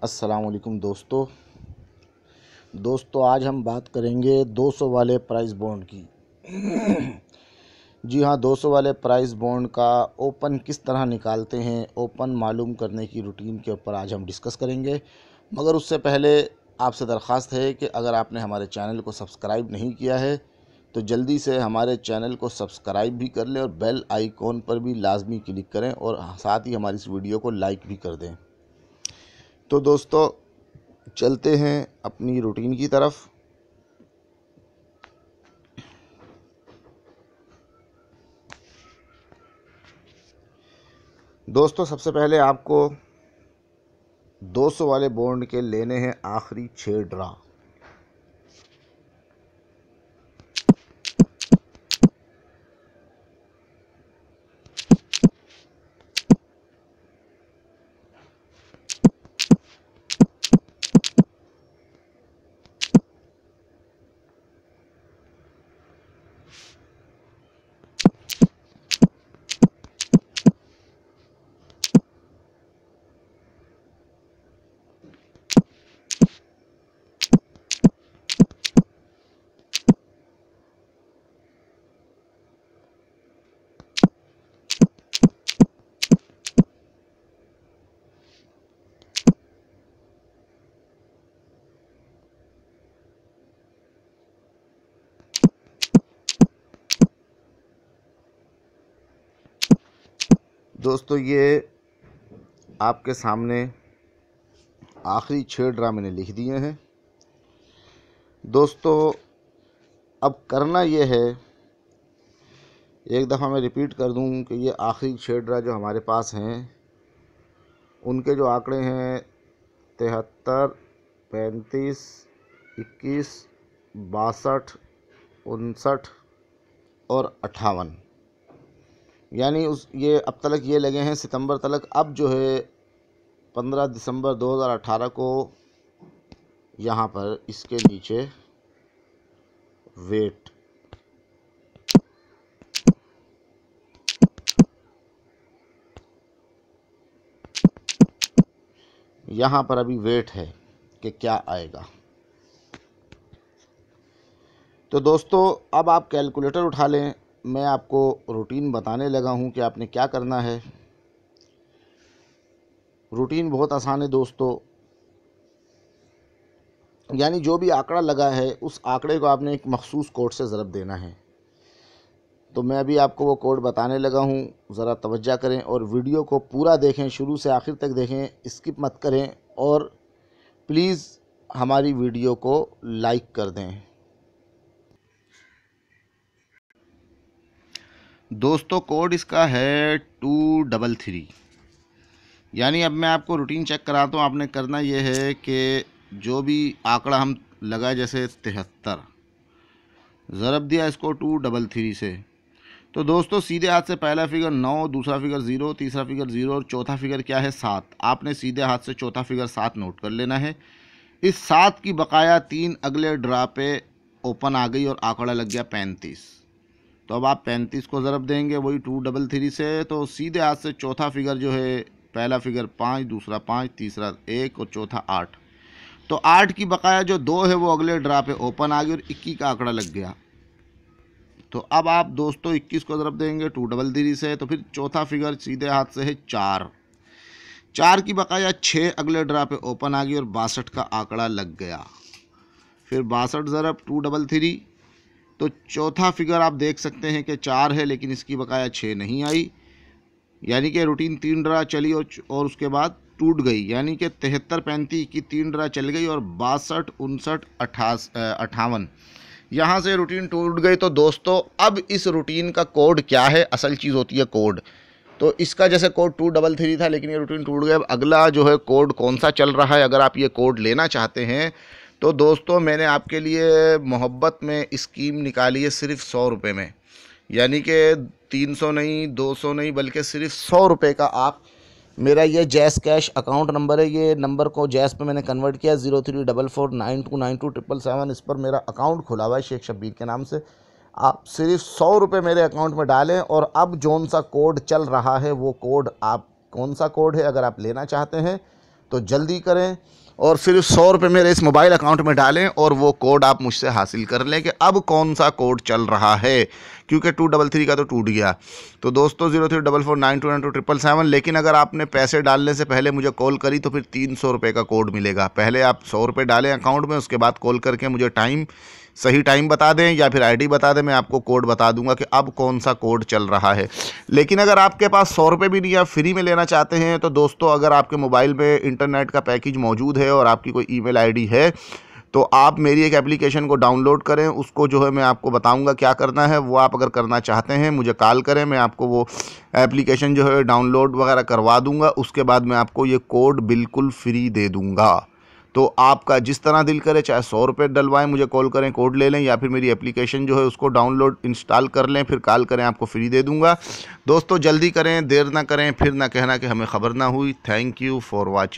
अस्सलाम वालेकुम दोस्तों आज हम बात करेंगे 200 वाले प्राइस बॉन्ड की। जी हाँ, 200 वाले प्राइस बॉन्ड का ओपन किस तरह निकालते हैं, ओपन मालूम करने की रूटीन के ऊपर आज हम डिस्कस करेंगे। मगर उससे पहले आपसे दरख्वास्त है कि अगर आपने हमारे चैनल को सब्सक्राइब नहीं किया है तो जल्दी से हमारे चैनल को सब्सक्राइब भी कर लें और बेल आइकॉन पर भी लाजमी क्लिक करें और साथ ही हमारी इस वीडियो को लाइक भी कर दें। तो दोस्तों चलते हैं अपनी रूटीन की तरफ। दोस्तों सबसे पहले आपको 200 वाले बॉन्ड के लेने हैं आखिरी 6 ड्रा। दोस्तों ये आपके सामने आखिरी 6 ड्रा मैंने लिख दिए हैं। दोस्तों अब करना ये है, एक दफ़ा मैं रिपीट कर दूं कि ये आखिरी 6 ड्रा जो हमारे पास हैं उनके जो आंकड़े हैं 73, 35, 21, 62, 59 और 58, यानी ये अब तक ये लगे हैं सितंबर तक। अब जो है 15 दिसंबर 2018 को यहाँ पर इसके नीचे वेट यहाँ पर अभी वेट है कि क्या आएगा। तो दोस्तों अब आप कैलकुलेटर उठा लें, मैं आपको रूटीन बताने लगा हूँ कि आपने क्या करना है। रूटीन बहुत आसान है दोस्तों, यानी जो भी आंकड़ा लगा है उस आंकड़े को आपने एक मखसूस कोड से ज़रब देना है। तो मैं अभी आपको वो कोड बताने लगा हूँ, ज़रा तवज्जो करें और वीडियो को पूरा देखें, शुरू से आखिर तक देखें, स्किप मत करें और प्लीज़ हमारी वीडियो को लाइक कर दें। दोस्तों कोड इसका है 233, यानी अब मैं आपको रूटीन चेक कराता हूँ। आपने करना ये है कि जो भी आंकड़ा हम लगा, जैसे 73 ज़रब दिया इसको 233 से, तो दोस्तों सीधे हाथ से पहला फिगर 9, दूसरा फिगर 0, तीसरा फिगर 0 और चौथा फिगर क्या है 7। आपने सीधे हाथ से चौथा फिगर 7 नोट कर लेना है। इस 7 की बकाया 3 अगले ड्रा पे ओपन आ गई और आंकड़ा लग गया 35। तो अब आप 35 को ज़रब देंगे वही 233 से, तो सीधे हाथ से चौथा फिगर जो है, पहला फिगर 5, दूसरा 5, तीसरा 1 और चौथा 8। तो 8 की बकाया जो 2 है वो अगले ड्रा पे ओपन आ गई और 21 का आंकड़ा लग गया। तो अब आप दोस्तों 21 को ज़रब देंगे 233 से, तो फिर चौथा फिगर सीधे हाथ से है 4। 4 की बकाया 6 अगले ड्रा पे ओपन आ गई और 62 का आंकड़ा लग गया। फिर 62 ज़रब 233, तो चौथा फिगर आप देख सकते हैं कि 4 है, लेकिन इसकी बकाया 6 नहीं आई, यानी कि रूटीन 3 ड्रा चली और उसके बाद टूट गई, यानी कि 73, 35 की 3 ड्रा चल गई और 62, 59, 58 यहाँ से रूटीन टूट गई। तो दोस्तों अब इस रूटीन का कोड क्या है, असल चीज़ होती है कोड। तो इसका जैसे कोड 233 था, लेकिन ये रूटीन टूट गया। अब अगला जो है कोड कौन सा चल रहा है, अगर आप ये कोड लेना चाहते हैं तो दोस्तों मैंने आपके लिए मोहब्बत में स्कीम निकाली है सिर्फ 100 रुपये में, यानी कि 300 नहीं, 200 नहीं, बल्कि सिर्फ 100 रुपये का आप, मेरा ये जैस कैश अकाउंट नंबर है, ये नंबर को जैस पे मैंने कन्वर्ट किया 0344929277, इस पर मेरा अकाउंट खुला हुआ है शेख शब्बीर के नाम से। आप सिर्फ 100 रुपये मेरे अकाउंट में डालें और अब जौन सा कोड चल रहा है वो कोड, आप कौन सा कोड है अगर आप लेना चाहते हैं तो जल्दी करें और फिर 100 रुपये मेरे इस मोबाइल अकाउंट में डालें और वो कोड आप मुझसे हासिल कर लें कि अब कौन सा कोड चल रहा है, क्योंकि 233 का तो टूट गया। तो दोस्तों 0344929277, लेकिन अगर आपने पैसे डालने से पहले मुझे कॉल करी तो फिर 300 रुपये का कोड मिलेगा। पहले आप 100 रुपये डालें अकाउंट में, उसके बाद कॉल करके मुझे सही टाइम बता दें या फिर आईडी बता दें, मैं आपको कोड बता दूंगा कि अब कौन सा कोड चल रहा है। लेकिन अगर आपके पास 100 रुपये भी नहीं, आप फ्री में लेना चाहते हैं, तो दोस्तों अगर आपके मोबाइल में इंटरनेट का पैकेज मौजूद है और आपकी कोई ईमेल आईडी है, तो आप मेरी एक एप्लीकेशन को डाउनलोड करें। उसको जो है मैं आपको बताऊंगा क्या करना है, वो आप अगर करना चाहते हैं मुझे कॉल करें, मैं आपको वो एप्लीकेशन जो है डाउनलोड वगैरह करवा दूंगा। उसके बाद मैं आपको ये कोड बिल्कुल फ्री दे दूंगा। तो आपका जिस तरह दिल करे, चाहे 100 रुपये डलवाएं, मुझे कॉल करें, कोड ले लें, या फिर मेरी एप्लीकेशन जो है उसको डाउनलोड इंस्टॉल कर लें, फिर कॉल करें, आपको फ्री दे दूंगा। दोस्तों जल्दी करें, देर ना करें, फिर ना कहना कि हमें ख़बर ना हुई। Thank you for watching.